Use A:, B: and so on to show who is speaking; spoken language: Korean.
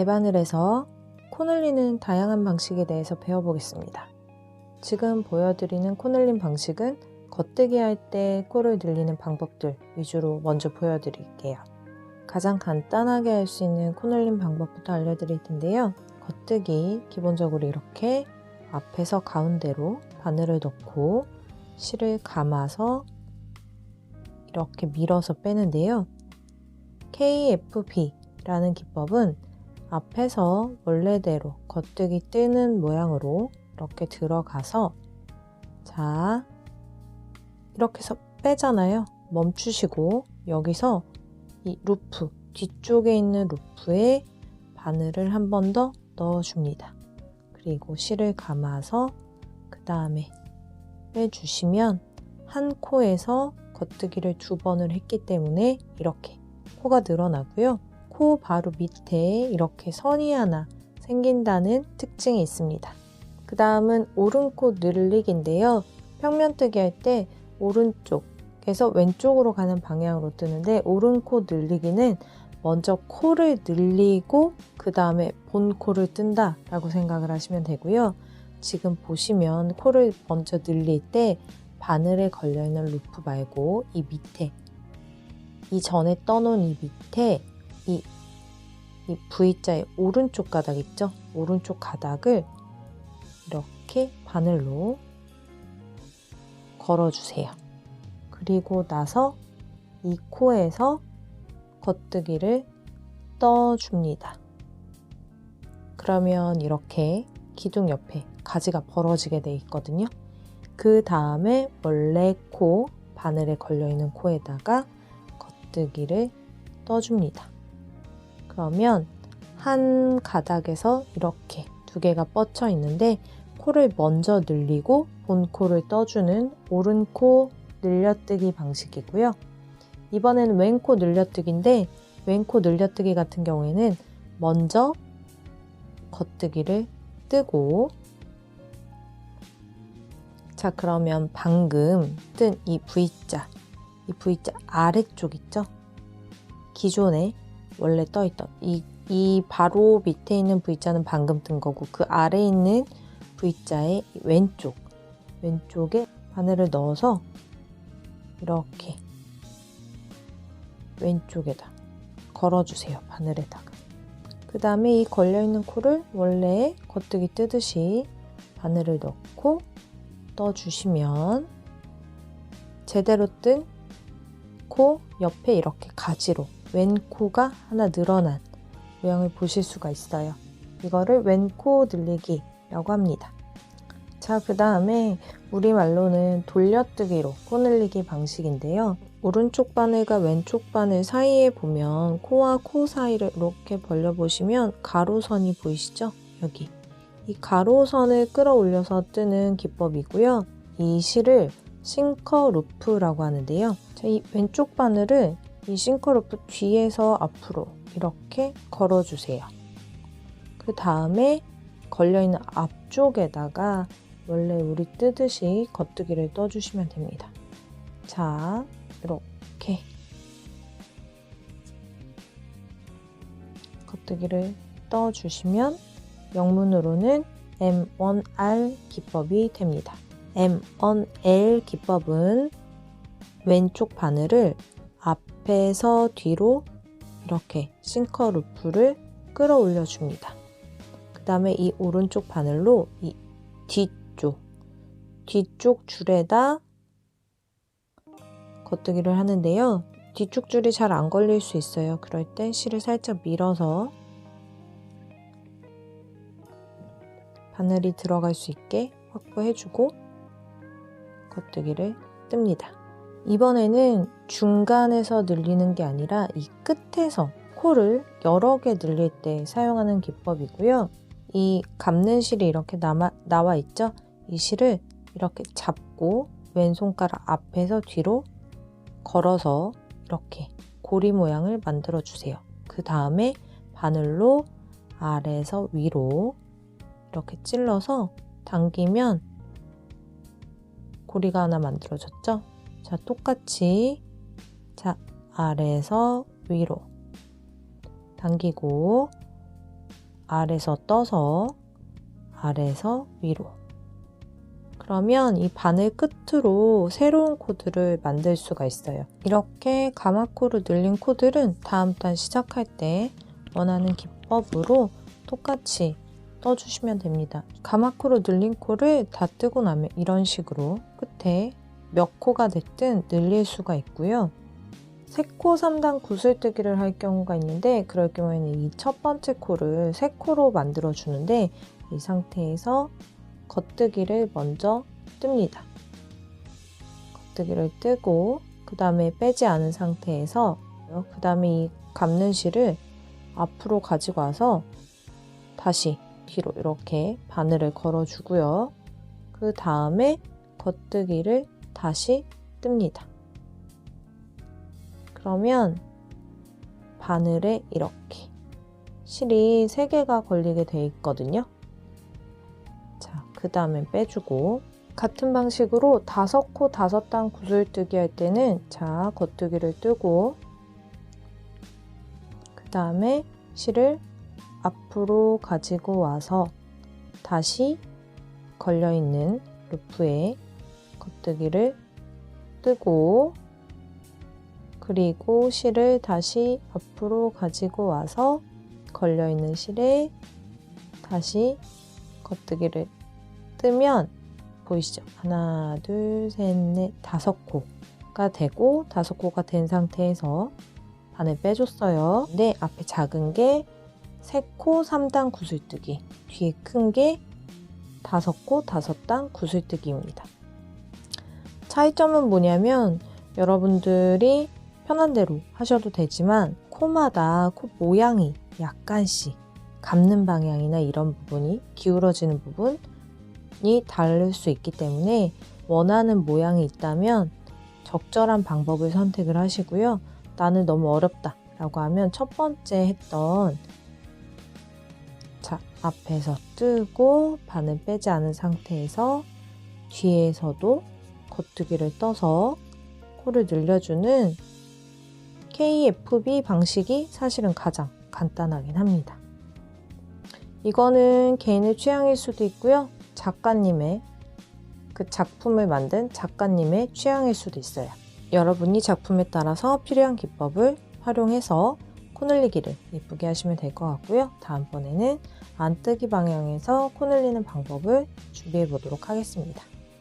A: 대바늘에서 코 늘리는 다양한 방식에 대해서 배워보겠습니다. 지금 보여드리는 코 늘림 방식은 겉뜨기 할 때 코를 늘리는 방법들 위주로 먼저 보여드릴게요. 가장 간단하게 할 수 있는 코 늘림 방법부터 알려드릴 텐데요. 겉뜨기 기본적으로 이렇게 앞에서 가운데로 바늘을 넣고 실을 감아서 이렇게 밀어서 빼는데요. KFP라는 기법은 앞에서 원래대로 겉뜨기 뜨는 모양으로 이렇게 들어가서 자 이렇게 해서 빼잖아요. 멈추시고 여기서 이 루프 뒤쪽에 있는 루프에 바늘을 한 번 더 넣어줍니다. 그리고 실을 감아서 그 다음에 빼주시면 한 코에서 겉뜨기를 2번을 했기 때문에 이렇게 코가 늘어나고요. 코 바로 밑에 이렇게 선이 하나 생긴다는 특징이 있습니다. 그 다음은 오른코 늘리기인데요. 평면뜨기 할 때 오른쪽에서 왼쪽으로 가는 방향으로 뜨는데 오른코 늘리기는 먼저 코를 늘리고 그 다음에 본 코를 뜬다 라고 생각을 하시면 되고요. 지금 보시면 코를 먼저 늘릴 때 바늘에 걸려있는 루프 말고 이 밑에 이 전에 떠놓은 이 밑에 이 V자의 오른쪽 가닥 있죠? 오른쪽 가닥을 이렇게 바늘로 걸어주세요. 그리고 나서 이 코에서 겉뜨기를 떠줍니다. 그러면 이렇게 기둥 옆에 가지가 벌어지게 돼 있거든요. 그 다음에 원래 코, 바늘에 걸려있는 코에다가 겉뜨기를 떠줍니다. 그러면 한 가닥에서 이렇게 2개가 뻗쳐 있는데 코를 먼저 늘리고 본 코를 떠주는 오른코 늘려뜨기 방식이고요. 이번에는 왼코 늘려뜨기인데 왼코 늘려뜨기 같은 경우에는 먼저 겉뜨기를 뜨고 자 그러면 방금 뜬 이 V자 아래쪽 있죠? 기존에 원래 떠있던 이 바로 밑에 있는 V자는 방금 뜬 거고 그 아래에 있는 V자의 왼쪽에 바늘을 넣어서 이렇게 왼쪽에다 걸어주세요. 바늘에다가. 그 다음에 이 걸려있는 코를 원래 겉뜨기 뜨듯이 바늘을 넣고 떠주시면 제대로 뜬 코 옆에 이렇게 가지로 왼코가 하나 늘어난 모양을 보실 수가 있어요. 이거를 왼코 늘리기라고 합니다. 자, 그 다음에 우리말로는 돌려뜨기로 코 늘리기 방식인데요. 오른쪽 바늘과 왼쪽 바늘 사이에 보면 코와 코 사이를 이렇게 벌려보시면 가로선이 보이시죠? 여기. 이 가로선을 끌어올려서 뜨는 기법이고요. 이 실을 싱커 루프라고 하는데요. 자, 이 왼쪽 바늘을 이 싱커 루프 뒤에서 앞으로 이렇게 걸어주세요. 그 다음에 걸려있는 앞쪽에다가 원래 우리 뜨듯이 겉뜨기를 떠주시면 됩니다. 자, 이렇게 겉뜨기를 떠주시면 영문으로는 M1R 기법이 됩니다. M1L 기법은 왼쪽 바늘을 앞에서 뒤로 이렇게 싱커 루프를 끌어올려 줍니다. 그 다음에 이 오른쪽 바늘로 이 뒤쪽 줄에다 겉뜨기를 하는데요. 뒤쪽 줄이 잘 안 걸릴 수 있어요. 그럴 때 실을 살짝 밀어서 바늘이 들어갈 수 있게 확보해주고 겉뜨기를 뜹니다. 이번에는 중간에서 늘리는 게 아니라 이 끝에서 코를 여러 개 늘릴 때 사용하는 기법이고요. 이 감는 실이 이렇게 나와 있죠? 이 실을 이렇게 잡고 왼손가락 앞에서 뒤로 걸어서 이렇게 고리 모양을 만들어 주세요. 그 다음에 바늘로 아래에서 위로 이렇게 찔러서 당기면 고리가 하나 만들어졌죠? 자, 똑같이 자 아래에서 위로 당기고 아래서 떠서 아래서 위로. 그러면 이 바늘 끝으로 새로운 코드를 만들 수가 있어요. 이렇게 가마코를 늘린 코드는 다음 단 시작할 때 원하는 기법으로 똑같이 떠주시면 됩니다. 가마코로 늘린 코를 다 뜨고 나면 이런 식으로 끝에 몇 코가 됐든 늘릴 수가 있고요. 3코 3단 구슬뜨기를 할 경우가 있는데 그럴 경우에는 이 첫 번째 코를 3코로 만들어 주는데 이 상태에서 겉뜨기를 먼저 뜹니다. 겉뜨기를 뜨고 그 다음에 빼지 않은 상태에서 그 다음에 이 감는 실을 앞으로 가지고 와서 다시 뒤로 이렇게 바늘을 걸어 주고요. 그 다음에 겉뜨기를 다시 뜹니다. 그러면 바늘에 이렇게 실이 3개가 걸리게 되어 있거든요. 자, 그 다음에 빼주고 같은 방식으로 5코 5단 구슬뜨기 할 때는 자, 겉뜨기를 뜨고 그 다음에 실을 앞으로 가지고 와서 다시 걸려있는 루프에 겉뜨기를 뜨고 그리고 실을 다시 앞으로 가지고 와서 걸려있는 실에 다시 겉뜨기를 뜨면 보이시죠? 하나, 둘, 셋, 넷, 5코가 되고 5코가 된 상태에서 바늘 빼줬어요. 근데 앞에 작은 게 3코 3단 구슬뜨기, 뒤에 큰 게 5코 5단 구슬뜨기입니다. 차이점은 뭐냐면 여러분들이 편한 대로 하셔도 되지만 코마다 코 모양이 약간씩 감는 방향이나 이런 부분이 기울어지는 부분이 다를 수 있기 때문에 원하는 모양이 있다면 적절한 방법을 선택을 하시고요. 나는 너무 어렵다 라고 하면 첫 번째 했던 자, 앞에서 뜨고 바늘 빼지 않은 상태에서 뒤에서도 겉뜨기를 떠서 코를 늘려주는 KFB 방식이 사실은 가장 간단하긴 합니다. 이거는 개인의 취향일 수도 있고요. 작가님의 그 작품을 만든 작가님의 취향일 수도 있어요. 여러분이 작품에 따라서 필요한 기법을 활용해서 코 늘리기를 예쁘게 하시면 될 것 같고요. 다음번에는 안뜨기 방향에서 코 늘리는 방법을 준비해 보도록 하겠습니다.